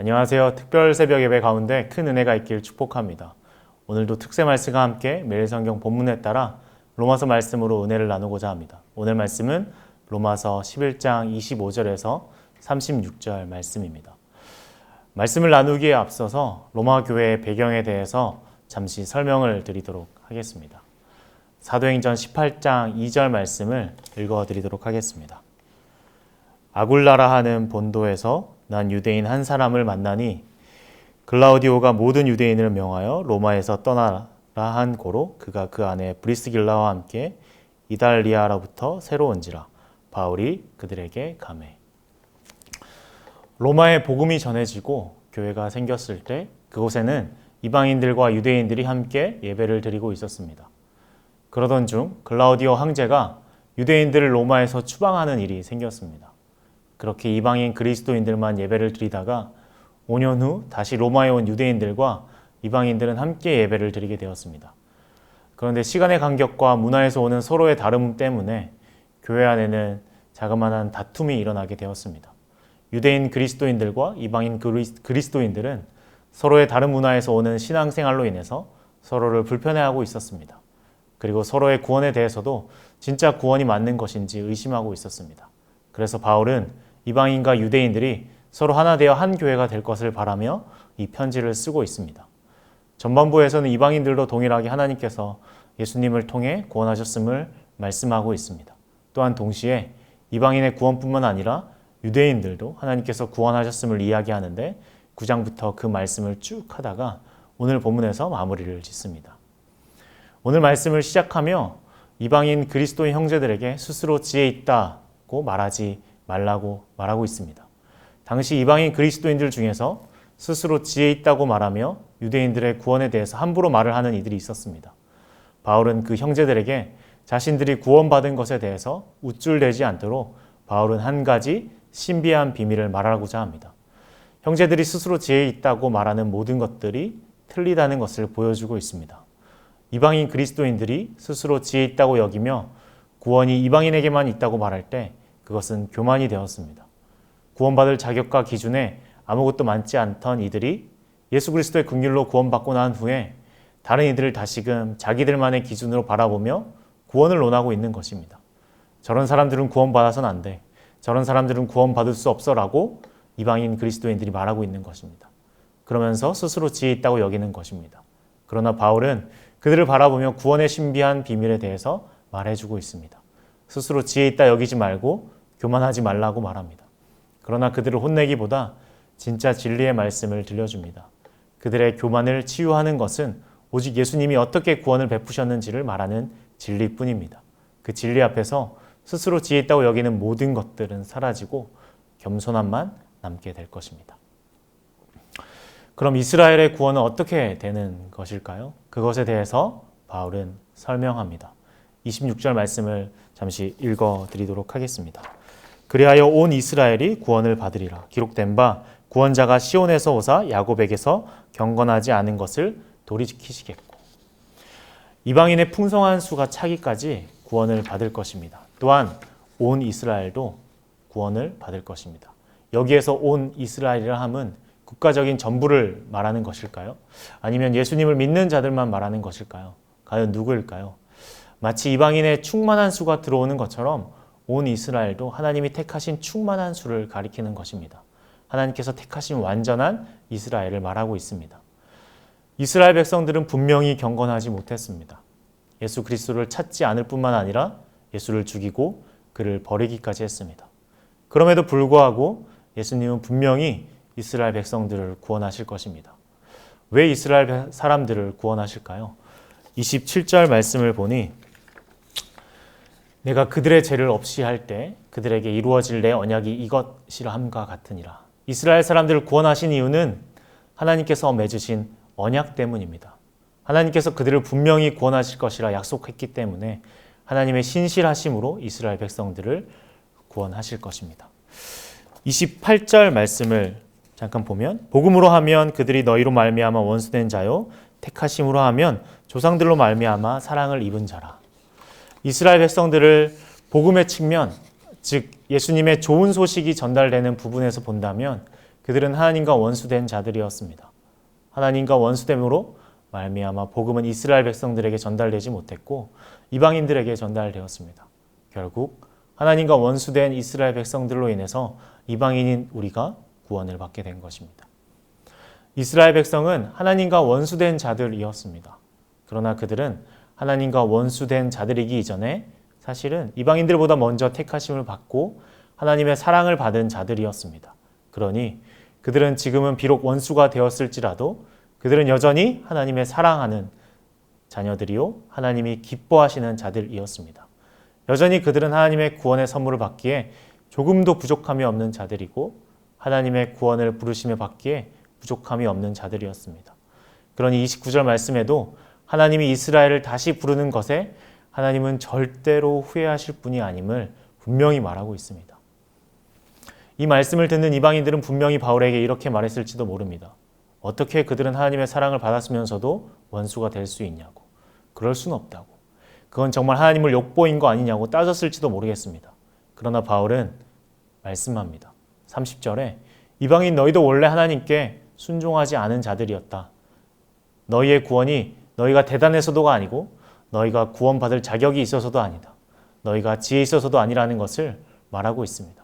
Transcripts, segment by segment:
안녕하세요. 특별 새벽 예배 가운데 큰 은혜가 있길 축복합니다. 오늘도 특세 말씀과 함께 매일 성경 본문에 따라 로마서 말씀으로 은혜를 나누고자 합니다. 오늘 말씀은 로마서 11장 25절에서 36절 말씀입니다. 말씀을 나누기에 앞서서 로마 교회의 배경에 대해서 잠시 설명을 드리도록 하겠습니다. 사도행전 18장 2절 말씀을 읽어드리도록 하겠습니다. 아굴라라 하는 본도에서 난 유대인 한 사람을 만나니 글라우디오가 모든 유대인을 명하여 로마에서 떠나라 한 고로 그가 그 안에 브리스길라와 함께 이달리아로부터 새로 온지라 바울이 그들에게 가매. 로마에 복음이 전해지고 교회가 생겼을 때 그곳에는 이방인들과 유대인들이 함께 예배를 드리고 있었습니다. 그러던 중 글라우디오 황제가 유대인들을 로마에서 추방하는 일이 생겼습니다. 그렇게 이방인 그리스도인들만 예배를 드리다가 5년 후 다시 로마에 온 유대인들과 이방인들은 함께 예배를 드리게 되었습니다. 그런데 시간의 간격과 문화에서 오는 서로의 다름 때문에 교회 안에는 자그마한 다툼이 일어나게 되었습니다. 유대인 그리스도인들과 이방인 그리스도인들은 서로의 다른 문화에서 오는 신앙생활로 인해서 서로를 불편해하고 있었습니다. 그리고 서로의 구원에 대해서도 진짜 구원이 맞는 것인지 의심하고 있었습니다. 그래서 바울은 이방인과 유대인들이 서로 하나 되어 한 교회가 될 것을 바라며 이 편지를 쓰고 있습니다. 전반부에서는 이방인들도 동일하게 하나님께서 예수님을 통해 구원하셨음을 말씀하고 있습니다. 또한 동시에 이방인의 구원뿐만 아니라 유대인들도 하나님께서 구원하셨음을 이야기하는데 9장부터 그 말씀을 쭉 하다가 오늘 본문에서 마무리를 짓습니다. 오늘 말씀을 시작하며 이방인 그리스도인 형제들에게 스스로 지혜 있다고 말라고 말하고 있습니다. 당시 이방인 그리스도인들 중에서 스스로 지혜 있다고 말하며 유대인들의 구원에 대해서 함부로 말을 하는 이들이 있었습니다. 바울은 그 형제들에게 자신들이 구원받은 것에 대해서 우쭐대지 않도록 바울은 한 가지 신비한 비밀을 말하고자 합니다. 형제들이 스스로 지혜 있다고 말하는 모든 것들이 틀리다는 것을 보여주고 있습니다. 이방인 그리스도인들이 스스로 지혜 있다고 여기며 구원이 이방인에게만 있다고 말할 때 그것은 교만이 되었습니다. 구원받을 자격과 기준에 아무것도 많지 않던 이들이 예수 그리스도의 긍휼로 구원받고 난 후에 다른 이들을 다시금 자기들만의 기준으로 바라보며 구원을 논하고 있는 것입니다. 저런 사람들은 구원받아서는 안 돼. 저런 사람들은 구원받을 수 없어라고 이방인 그리스도인들이 말하고 있는 것입니다. 그러면서 스스로 지혜 있다고 여기는 것입니다. 그러나 바울은 그들을 바라보며 구원의 신비한 비밀에 대해서 말해주고 있습니다. 스스로 지혜 있다 여기지 말고 교만하지 말라고 말합니다. 그러나 그들을 혼내기보다 진짜 진리의 말씀을 들려줍니다. 그들의 교만을 치유하는 것은 오직 예수님이 어떻게 구원을 베푸셨는지를 말하는 진리뿐입니다. 그 진리 앞에서 스스로 지혜 있다고 여기는 모든 것들은 사라지고 겸손함만 남게 될 것입니다. 그럼 이스라엘의 구원은 어떻게 되는 것일까요? 그것에 대해서 바울은 설명합니다. 26절 말씀을 잠시 읽어드리도록 하겠습니다. 그리하여 온 이스라엘이 구원을 받으리라. 기록된 바 구원자가 시온에서 오사 야곱에게서 경건하지 않은 것을 도리지키시겠고. 이방인의 풍성한 수가 차기까지 구원을 받을 것입니다. 또한 온 이스라엘도 구원을 받을 것입니다. 여기에서 온 이스라엘이라 함은 국가적인 전부를 말하는 것일까요? 아니면 예수님을 믿는 자들만 말하는 것일까요? 과연 누구일까요? 마치 이방인의 충만한 수가 들어오는 것처럼 온 이스라엘도 하나님이 택하신 충만한 수를 가리키는 것입니다. 하나님께서 택하신 완전한 이스라엘을 말하고 있습니다. 이스라엘 백성들은 분명히 경건하지 못했습니다. 예수 그리스도를 찾지 않을 뿐만 아니라 예수를 죽이고 그를 버리기까지 했습니다. 그럼에도 불구하고 예수님은 분명히 이스라엘 백성들을 구원하실 것입니다. 왜 이스라엘 사람들을 구원하실까요? 27절 말씀을 보니 내가 그들의 죄를 없이 할 때 그들에게 이루어질 내 언약이 이것이라 함과 같으니라. 이스라엘 사람들을 구원하신 이유는 하나님께서 맺으신 언약 때문입니다. 하나님께서 그들을 분명히 구원하실 것이라 약속했기 때문에 하나님의 신실하심으로 이스라엘 백성들을 구원하실 것입니다. 28절 말씀을 잠깐 보면 복음으로 하면 그들이 너희로 말미암아 원수된 자요 택하심으로 하면 조상들로 말미암아 사랑을 입은 자라. 이스라엘 백성들을 복음의 측면, 즉 예수님의 좋은 소식이 전달되는 부분에서 본다면 그들은 하나님과 원수된 자들이었습니다. 하나님과 원수됨으로 말미암아 복음은 이스라엘 백성들에게 전달되지 못했고 이방인들에게 전달되었습니다. 결국 하나님과 원수된 이스라엘 백성들로 인해서 이방인인 우리가 구원을 받게 된 것입니다. 이스라엘 백성은 하나님과 원수된 자들이었습니다. 그러나 그들은 하나님과 원수된 자들이기 이전에 사실은 이방인들보다 먼저 택하심을 받고 하나님의 사랑을 받은 자들이었습니다. 그러니 그들은 지금은 비록 원수가 되었을지라도 그들은 여전히 하나님의 사랑하는 자녀들이요 하나님이 기뻐하시는 자들이었습니다. 여전히 그들은 하나님의 구원의 선물을 받기에 조금도 부족함이 없는 자들이고 하나님의 구원을 부르심에 받기에 부족함이 없는 자들이었습니다. 그러니 29절 말씀에도 하나님이 이스라엘을 다시 부르는 것에 하나님은 절대로 후회하실 분이 아님을 분명히 말하고 있습니다. 이 말씀을 듣는 이방인들은 분명히 바울에게 이렇게 말했을지도 모릅니다. 어떻게 그들은 하나님의 사랑을 받았으면서도 원수가 될 수 있냐고. 그럴 수는 없다고. 그건 정말 하나님을 욕보인 거 아니냐고 따졌을지도 모르겠습니다. 그러나 바울은 말씀합니다. 30절에 이방인 너희도 원래 하나님께 순종하지 않은 자들이었다. 너희의 구원이 너희가 대단해서도가 아니고 너희가 구원받을 자격이 있어서도 아니다. 너희가 지혜 있어서도 아니라는 것을 말하고 있습니다.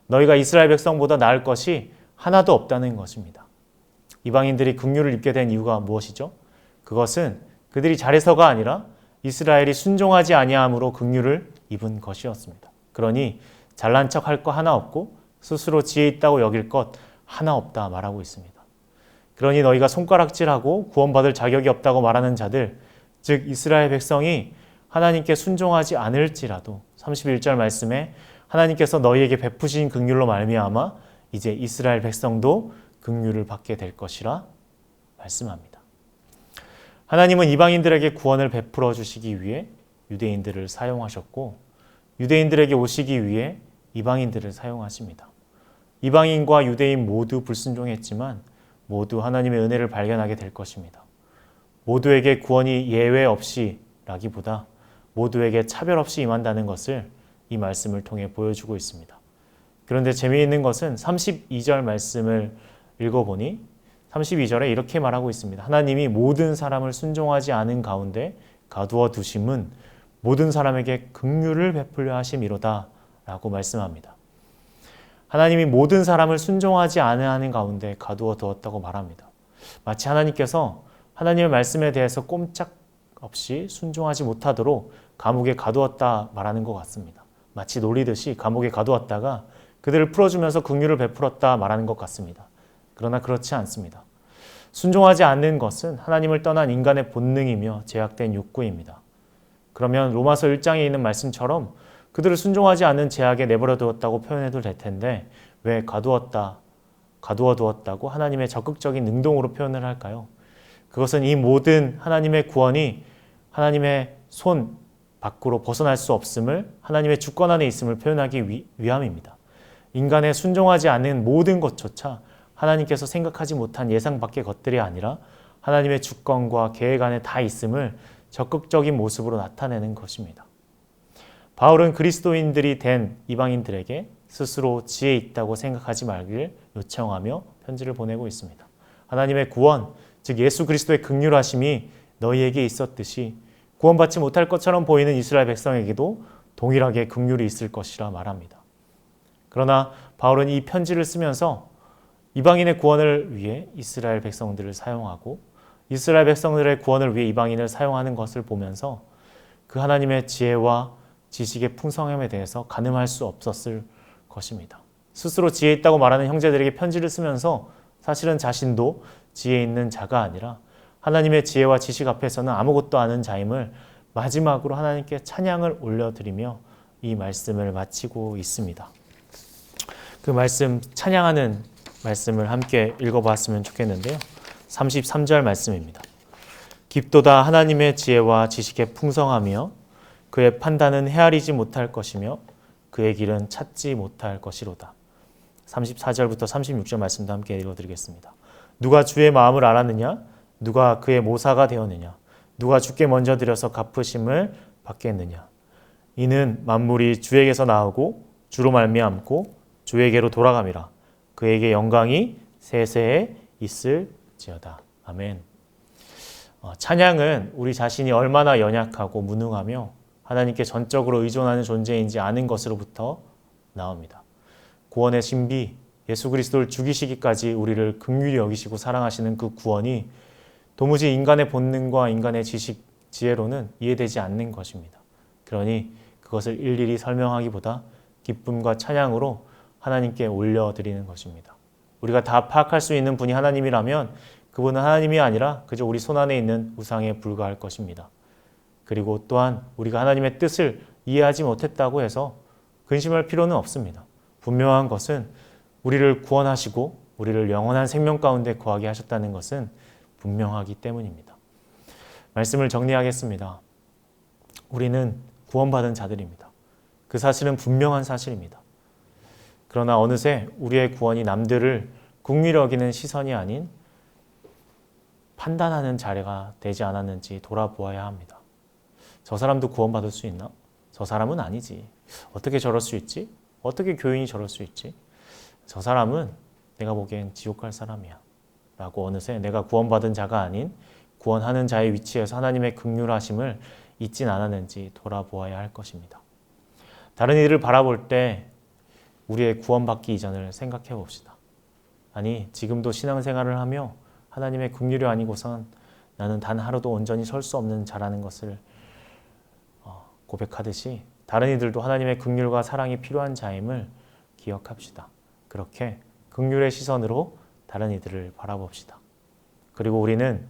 너희가 이스라엘 백성보다 나을 것이 하나도 없다는 것입니다. 이방인들이 긍휼을 입게 된 이유가 무엇이죠? 그것은 그들이 잘해서가 아니라 이스라엘이 순종하지 아니함으로 긍휼을 입은 것이었습니다. 그러니 잘난 척 할 거 하나 없고 스스로 지혜 있다고 여길 것 하나 없다 말하고 있습니다. 그러니 너희가 손가락질하고 구원받을 자격이 없다고 말하는 자들, 즉 이스라엘 백성이 하나님께 순종하지 않을지라도 31절 말씀에 하나님께서 너희에게 베푸신 긍휼로 말미암아 이제 이스라엘 백성도 긍휼을 받게 될 것이라 말씀합니다. 하나님은 이방인들에게 구원을 베풀어 주시기 위해 유대인들을 사용하셨고 유대인들에게 오시기 위해 이방인들을 사용하십니다. 이방인과 유대인 모두 불순종했지만 모두 하나님의 은혜를 발견하게 될 것입니다. 모두에게 구원이 예외 없이라기보다 모두에게 차별 없이 임한다는 것을 이 말씀을 통해 보여주고 있습니다. 그런데 재미있는 것은 32절 말씀을 읽어보니 32절에 이렇게 말하고 있습니다. 하나님이 모든 사람을 순종하지 않은 가운데 가두어 두심은 모든 사람에게 긍휼을 베풀려 하심이로다 라고 말씀합니다. 하나님이 모든 사람을 순종하지 않는 가운데 가두어 두었다고 말합니다. 마치 하나님께서 하나님의 말씀에 대해서 꼼짝없이 순종하지 못하도록 감옥에 가두었다 말하는 것 같습니다. 마치 놀리듯이 감옥에 가두었다가 그들을 풀어주면서 긍휼을 베풀었다 말하는 것 같습니다. 그러나 그렇지 않습니다. 순종하지 않는 것은 하나님을 떠난 인간의 본능이며 제약된 욕구입니다. 그러면 로마서 1장에 있는 말씀처럼 그들을 순종하지 않는 제약에 내버려 두었다고 표현해도 될 텐데 왜 가두어 두었다고 하나님의 적극적인 능동으로 표현을 할까요? 그것은 이 모든 하나님의 구원이 하나님의 손 밖으로 벗어날 수 없음을 하나님의 주권 안에 있음을 표현하기 위함입니다. 인간의 순종하지 않는 모든 것조차 하나님께서 생각하지 못한 예상 밖의 것들이 아니라 하나님의 주권과 계획 안에 다 있음을 적극적인 모습으로 나타내는 것입니다. 바울은 그리스도인들이 된 이방인들에게 스스로 지혜 있다고 생각하지 말기를 요청하며 편지를 보내고 있습니다. 하나님의 구원, 즉 예수 그리스도의 긍휼하심이 너희에게 있었듯이 구원받지 못할 것처럼 보이는 이스라엘 백성에게도 동일하게 긍휼이 있을 것이라 말합니다. 그러나 바울은 이 편지를 쓰면서 이방인의 구원을 위해 이스라엘 백성들을 사용하고 이스라엘 백성들의 구원을 위해 이방인을 사용하는 것을 보면서 그 하나님의 지혜와 지식의 풍성함에 대해서 가늠할 수 없었을 것입니다. 스스로 지혜 있다고 말하는 형제들에게 편지를 쓰면서 사실은 자신도 지혜 있는 자가 아니라 하나님의 지혜와 지식 앞에서는 아무것도 아는 자임을 마지막으로 하나님께 찬양을 올려드리며 이 말씀을 마치고 있습니다. 그 말씀, 찬양하는 말씀을 함께 읽어봤으면 좋겠는데요. 33절 말씀입니다. 깊도다 하나님의 지혜와 지식의 풍성하며 그의 판단은 헤아리지 못할 것이며 그의 길은 찾지 못할 것이로다. 34절부터 36절 말씀도 함께 읽어드리겠습니다. 누가 주의 마음을 알았느냐? 누가 그의 모사가 되었느냐? 누가 주께 먼저 드려서 갚으심을 받겠느냐? 이는 만물이 주에게서 나오고 주로 말미암고 주에게로 돌아감이라. 그에게 영광이 세세에 있을지어다. 아멘. 찬양은 우리 자신이 얼마나 연약하고 무능하며 하나님께 전적으로 의존하는 존재인지 아는 것으로부터 나옵니다. 구원의 신비, 예수 그리스도를 죽이시기까지 우리를 긍휼히 여기시고 사랑하시는 그 구원이 도무지 인간의 본능과 인간의 지식, 지혜로는 이해되지 않는 것입니다. 그러니 그것을 일일이 설명하기보다 기쁨과 찬양으로 하나님께 올려드리는 것입니다. 우리가 다 파악할 수 있는 분이 하나님이라면 그분은 하나님이 아니라 그저 우리 손안에 있는 우상에 불과할 것입니다. 그리고 또한 우리가 하나님의 뜻을 이해하지 못했다고 해서 근심할 필요는 없습니다. 분명한 것은 우리를 구원하시고 우리를 영원한 생명 가운데 거하게 하셨다는 것은 분명하기 때문입니다. 말씀을 정리하겠습니다. 우리는 구원받은 자들입니다. 그 사실은 분명한 사실입니다. 그러나 어느새 우리의 구원이 남들을 긍휼히 여기는 시선이 아닌 판단하는 자리가 되지 않았는지 돌아보아야 합니다. 저 사람도 구원받을 수 있나? 저 사람은 아니지. 어떻게 저럴 수 있지? 어떻게 교인이 저럴 수 있지? 저 사람은 내가 보기엔 지옥 갈 사람이야. 라고 어느새 내가 구원받은 자가 아닌 구원하는 자의 위치에서 하나님의 긍휼하심을 잊진 않았는지 돌아보아야 할 것입니다. 다른 이들을 바라볼 때 우리의 구원받기 이전을 생각해 봅시다. 아니, 지금도 신앙생활을 하며 하나님의 긍휼이 아니고선 나는 단 하루도 온전히 설 수 없는 자라는 것을 고백하듯이 다른 이들도 하나님의 긍휼과 사랑이 필요한 자임을 기억합시다. 그렇게 긍휼의 시선으로 다른 이들을 바라봅시다. 그리고 우리는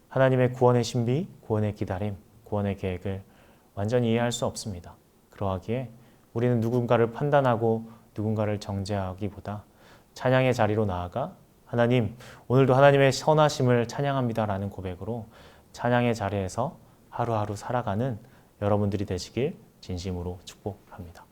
하나님의 구원의 신비, 구원의 기다림, 구원의 계획을 완전히 이해할 수 없습니다. 그러하기에 우리는 누군가를 판단하고 누군가를 정죄하기보다 찬양의 자리로 나아가 하나님, 오늘도 하나님의 선하심을 찬양합니다라는 고백으로 찬양의 자리에서 하루하루 살아가는 여러분들이 되시길 진심으로 축복합니다.